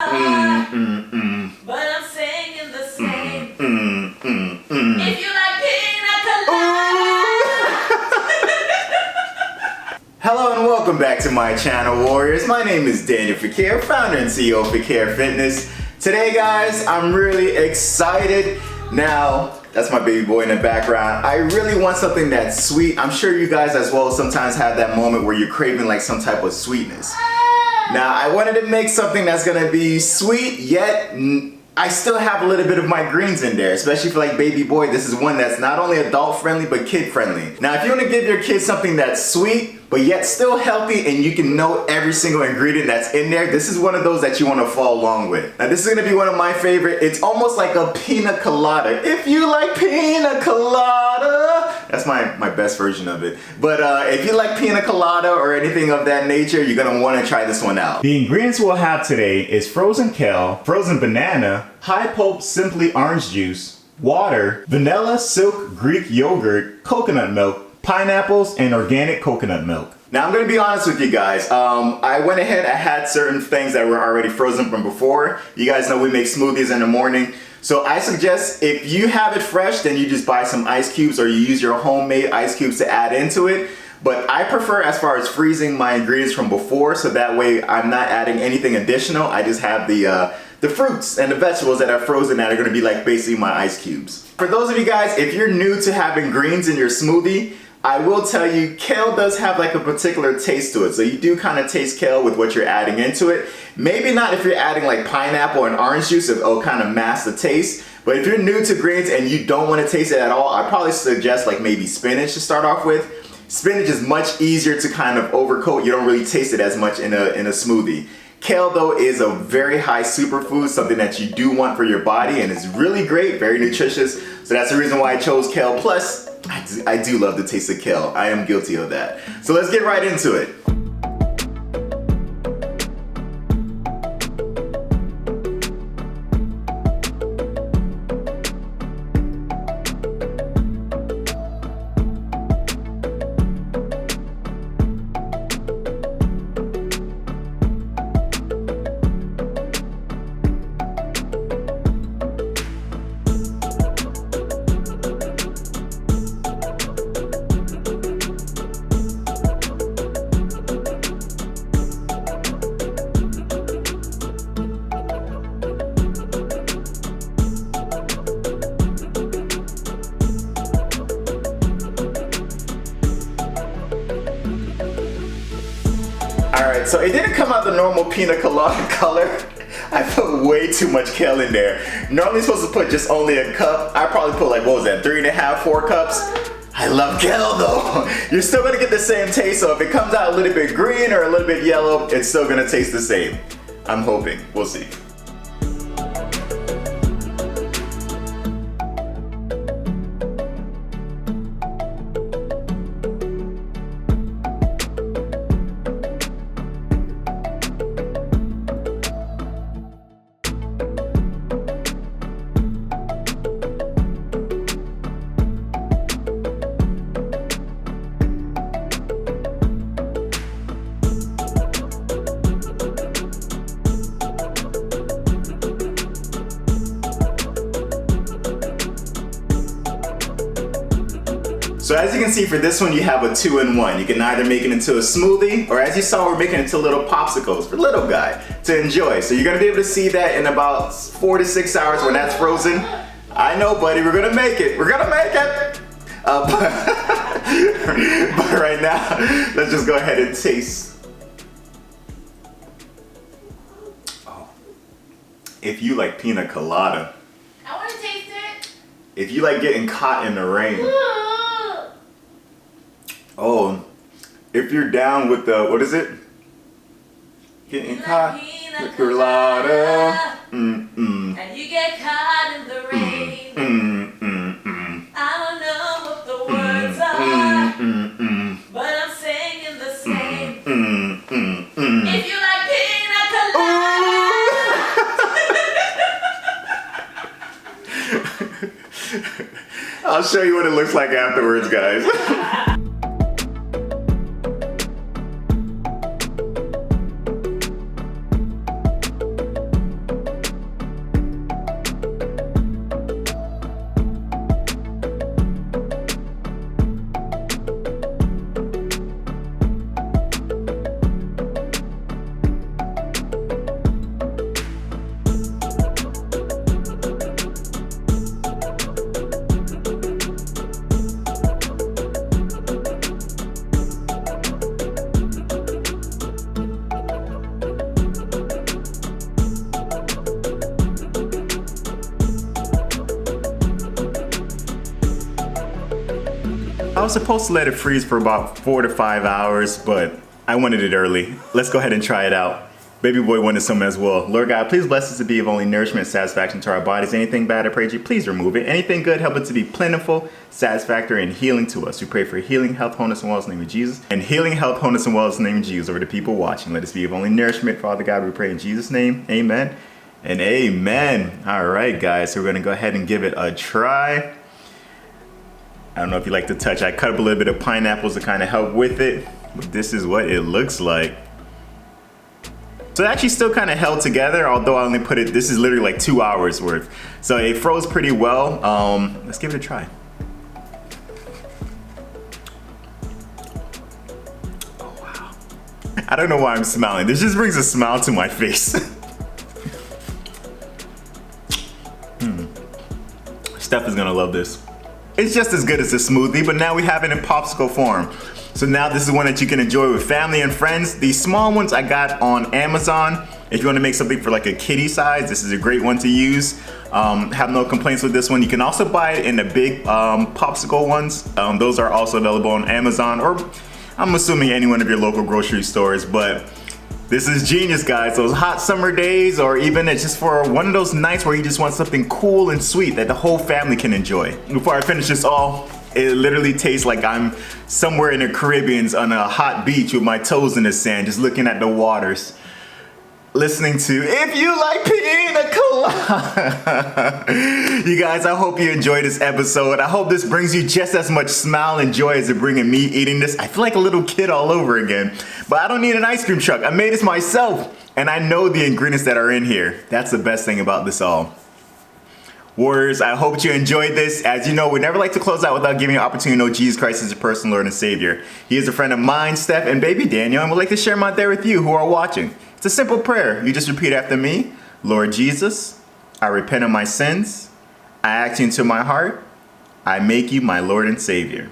But I'm singing the same. If you like pina colada. Hello and welcome back to my channel, Warriors. My name is Daniel Fequiere, founder and CEO of Fequiere Fitness. Today, guys, I'm really excited. Now, that's my baby boy in the background. I really want something that's sweet. I'm sure you guys as well sometimes have that moment where you're craving like some type of sweetness. Now, I wanted to make something that's gonna be sweet, yet I still have a little bit of my greens in there, especially for like baby boy. This is one that's not only adult friendly, but kid friendly. Now, if you wanna give your kids something that's sweet, but yet still healthy, and you can know every single ingredient that's in there, this is one of those that you wanna follow along with. Now, this is gonna be one of my favorite. It's almost like a pina colada. If you like pina colada, that's my best version of it. But if you like pina colada or anything of that nature, you're gonna wanna try this one out. The ingredients we'll have today is frozen kale, frozen banana, high pulp simply orange juice, water, vanilla silk Greek yogurt, coconut milk, pineapples, and organic coconut milk. Now, I'm gonna be honest with you guys. I went ahead, I had certain things that were already frozen from before. You guys know we make smoothies in the morning. So I suggest if you have it fresh, then you just buy some ice cubes or you use your homemade ice cubes to add into it. But I prefer as far as freezing my ingredients from before, so that way I'm not adding anything additional. I just have the fruits and the vegetables that are frozen that are gonna be like basically my ice cubes. For those of you guys, if you're new to having greens in your smoothie, I will tell you, kale does have like a particular taste to it. So you do kind of taste kale with what you're adding into it. Maybe not if you're adding like pineapple and orange juice, it'll kind of mask the taste. But if you're new to greens and you don't want to taste it at all, I probably suggest like maybe spinach to start off with. Spinach is much easier to kind of overcoat. You don't really taste it as much in a smoothie. Kale though is a very high superfood, something that you do want for your body, and it's really great, very nutritious. So that's the reason why I chose kale. Plus, I do love the taste of kale. I am guilty of that. So let's get right into it. Alright, so it didn't come out the normal pina colada color. I put way too much kale in there. Normally supposed to put just only a cup. I probably put like, what was that, 3.5, 4 cups? I love kale though. You're still gonna get the same taste, so if it comes out a little bit green or a little bit yellow, it's still gonna taste the same. I'm hoping, we'll see. So as you can see, for this one, you have a 2-in-1. You can either make it into a smoothie, or as you saw, we're making it into little popsicles for little guy to enjoy. So you're gonna be able to see that in about 4 to 6 hours when that's frozen. I know, buddy, we're gonna make it. We're gonna make it. But right now, let's just go ahead and taste. Oh. If you like pina colada. I want to taste it. If you like getting caught in the rain. Oh, if you're down with the, what is it? Getting caught with colada. And you get caught in the rain. I don't know what the words are, but I'm singing the same. If you like pina colada. I'll show you what it looks like afterwards, guys. I was supposed to let it freeze for about 4 to 5 hours, but I wanted it early. Let's go ahead and try it out. Baby boy wanted some as well. Lord God, please bless us to be of only nourishment and satisfaction to our bodies. Anything bad, I pray you, please remove it. Anything good, help it to be plentiful, satisfactory, and healing to us. We pray for healing, health, wholeness, and wellness in the name of Jesus. And healing, health, wholeness, and wellness in the name of Jesus over the people watching. Let us be of only nourishment, Father God, we pray in Jesus' name. Amen and amen. All right, guys, so we're going to go ahead and give it a try. I don't know if you like to touch. I cut up a little bit of pineapples to kind of help with it. But this is what it looks like. So it actually still kind of held together, although I only put it, this is literally like 2 hours worth. So it froze pretty well. Let's give it a try. Oh, wow. I don't know why I'm smiling. This just brings a smile to my face. Steph is gonna love this. It's just as good as a smoothie, but now we have it in popsicle form. So now this is one that you can enjoy with family and friends. These small ones I got on Amazon. If you want to make something for like a kiddie size, this is a great one to use. Have no complaints with this one. You can also buy it in the big popsicle ones. Those are also available on Amazon, or I'm assuming any one of your local grocery stores. But this is genius, guys. Those hot summer days, or even it's just for one of those nights where you just want something cool and sweet that the whole family can enjoy. Before I finish this all, it literally tastes like I'm somewhere in the Caribbean on a hot beach with my toes in the sand, just looking at the waters, listening to If You Like Pina Colada. You guys, I hope you enjoyed this episode. I hope this brings you just as much smile and joy as it bringing me eating this. I feel like a little kid all over again, but I don't need an ice cream truck. I made this myself, and I know the ingredients that are in here. That's the best thing about this all. Warriors, I hope you enjoyed this. As you know, we never like to close out without giving you an opportunity to know Jesus Christ as your personal Lord and Savior. He is a friend of mine, Steph, and baby Daniel, and would like to share him out there with you who are watching. It's a simple prayer. You just repeat after me. Lord Jesus, I repent of my sins. I ask you into my heart. I make you my Lord and Savior.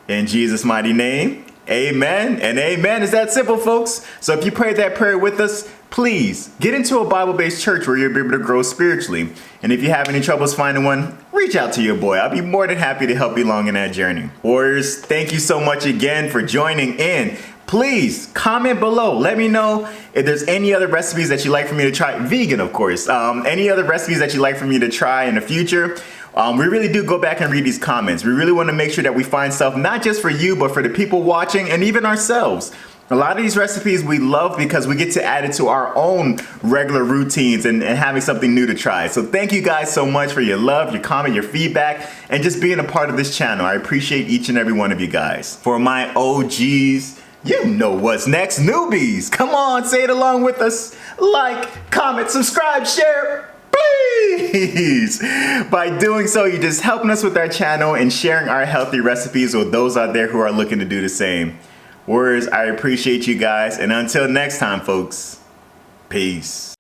In Jesus' mighty name, amen and amen. It's that simple, folks. So if you prayed that prayer with us, please get into a Bible-based church where you'll be able to grow spiritually. And if you have any troubles finding one, reach out to your boy. I'll be more than happy to help you along in that journey. Warriors, thank you so much again for joining in. Please comment below. Let me know if there's any other recipes that you'd like for me to try. Vegan, of course. Any other recipes that you'd like for me to try in the future. We really do go back and read these comments. We really want to make sure that we find stuff not just for you, but for the people watching and even ourselves. A lot of these recipes we love because we get to add it to our own regular routines and having something new to try. So thank you guys so much for your love, your comment, your feedback, and just being a part of this channel. I appreciate each and every one of you guys. For my OGs, you know what's next. Newbies, come on, say it along with us. Like, comment, subscribe, share, please. By doing so, you're just helping us with our channel and sharing our healthy recipes with those out there who are looking to do the same. Warriors, I appreciate you guys, and until next time, folks, peace.